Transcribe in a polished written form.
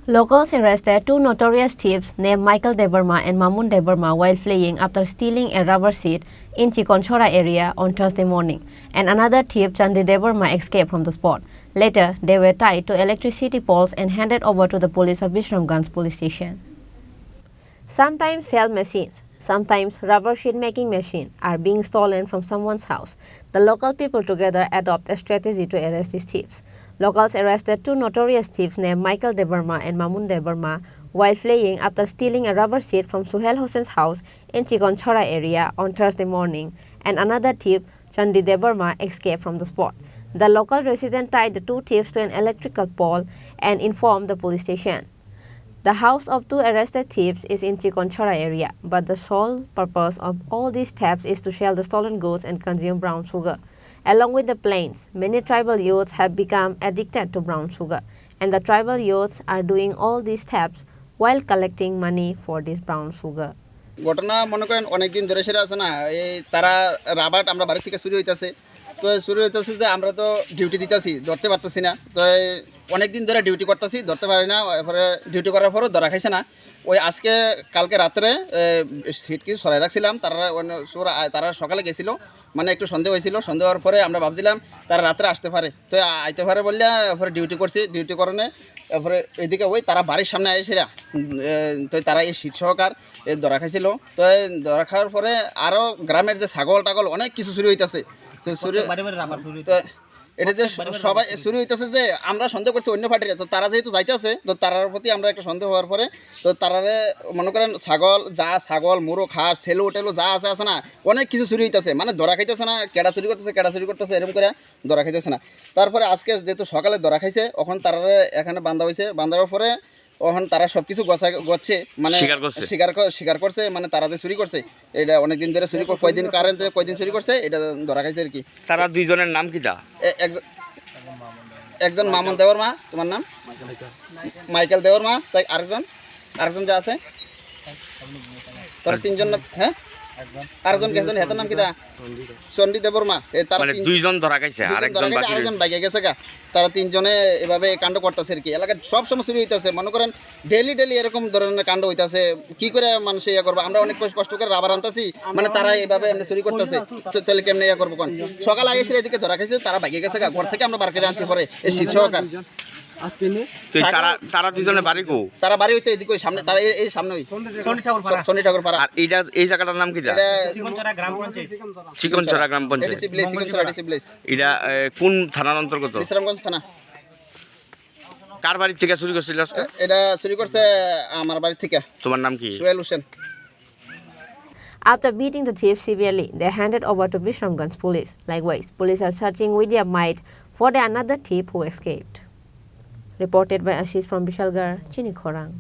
Locals arrested two notorious thieves named Michael Debarma and Mamun Debarma while fleeing after stealing a rubber seat in Chikonchora area on Thursday morning, and another thief, Chandi Debarma, escaped from the spot. Later, they were tied to electricity poles and handed over to the police of Visramganj police station. Sometimes cell machines, sometimes rubber sheet making machines are being stolen from someone's house. The local people together adopt a strategy to arrest these thieves. Locals arrested two notorious thieves named Michael Debarma and Mamun Debarma while fleeing after stealing a rubber seat from Suhail Hossain's house in Chikonchora area on Thursday morning, and another thief, Chandi Debarma, escaped from the spot. The local resident tied the two thieves to an electrical pole and informed the police station. The house of two arrested thieves is in Chikonchora area, but the sole purpose of all these thefts is to sell the stolen goods and consume brown sugar. Along with the plains, many tribal youths have become addicted to brown sugar, and the tribal youths are doing all these thefts while collecting money for this brown sugar. ঘটনা মনে করেন অনেক দিন ধরে সেটা আছে না, এই তারা রাবাট আমরা বাড়ি থেকে শুরু হইতাছে, তো শুরু হইতাছে যে আমরা তো ডিউটি দিতেছি, ধরতে পারতেছি না, তো অনেক দিন ধরে ডিউটি করতেছি, ধরতে পারি না, এরপরে ডিউটি করার পরও ধরা খাইছে না। ওই আজকে কালকে রাত্রে সিট কিছু সরাই রাখছিলাম, তারা সকালে গেছিলো, মানে একটু সন্দেহ হয়েছিল, সন্দেহ হওয়ার পরে আমরা ভাবছিলাম তারা রাত্রে আসতে পারে, তো আইতে পারে বললে এরপরে ডিউটি করছি, ডিউটি করণে এরপরে এদিকে ওই তারা বাড়ির সামনে আইসিরা, তো তারা এই সিট সহকার ধরা খাইছিল। তো ধরা খাওয়ার পরে আরও গ্রামের যে ছাগল টাগল অনেক কিছু চুরি হইতেছে, এটা যে সবাই চুরি হইতেছে, যে আমরা সন্দেহ করছি অন্য পার্টিরা, তো তারা যেহেতু যাইতেছে, তো তারার প্রতি আমরা একটা সন্দেহ হওয়ার পরে তো তারারে মনে করেন ছাগল মুরগ হাঁস ছেলু টেলু যা আছে না, অনেক কিছু চুরি হইতেছে, মানে ধরা খাইতেছে না, কেডা চুরি করতেছে এরকম করে ধরা খাইতেছে না। তারপরে আজকে যেহেতু সকালে ধরা খাইছে, এখন তারারে এখানে বান্ধা হয়েছে, বান্ধার পরে এখন তারা সব কিছু গচ্ছে, মানে স্বীকার করছে, মানে তারা যে চুরি করছে এটা অনেকদিন ধরে চুরি, কয়দিন চুরি করছে এটা ধরা খাইছে আর কি। তারা দুইজনের নাম কি? একজন মামুন দেবরমা, তোমার নাম মাইকেল দেবরমা, তাই আরেকজন যে আছে, তারা তিনজন, হ্যাঁ আরেকজন গেছেন, হেতার নাম কি? চন্ডী দেবরমা। তারা দুইজন ধরা খাইছে, আরেকজন বাইকে গেছে গা। তারা তিনজনে এভাবে কাণ্ড করতেছে আর কি, এলাকায় সব সময় চুরি হইতেছে, মনে করেন ডেলি এরকম ধরনের কাণ্ড হইতেছে, কি করে মানুষ ইয়া করবো? আমরা অনেক কষ্ট করে রাবার আনতেছি, মানে তারা এইভাবে এমনি চুরি করতেছে, তাহলে কেমনে ইয়া করবো? কোন সকালে আইসে এদিকে ধরা খাইছে, তারা বাইকে গেছে গা, ঘর থেকে আমরা বার করে আনছি পরে এই শীত সহকার। তারা দুজনে বাড়ি কো? তারা বাড়ি হইতে এদিকে সামনে, তারা এই সামনে শনি ঠাকুর পাড়া। আর এই জায়গাটার নাম কি? চিকনচরা গ্রাম পঞ্চায়েত। এটা কোন থানার অন্তর্গত? বিশ্রামগঞ্জ থানা। কার বাড়ি থেকে চুরি করছিল আজকে? এটা চুরি করছে আমার বাড়ি থেকে। তোমার নাম কি? Sohel Hossain. After beating the thieves severely, they handed over to Visramganj police. Likewise, police are searching with their might for the another thief who escaped. Reported by Ashish from Bishalgarh, Chini, Khorang.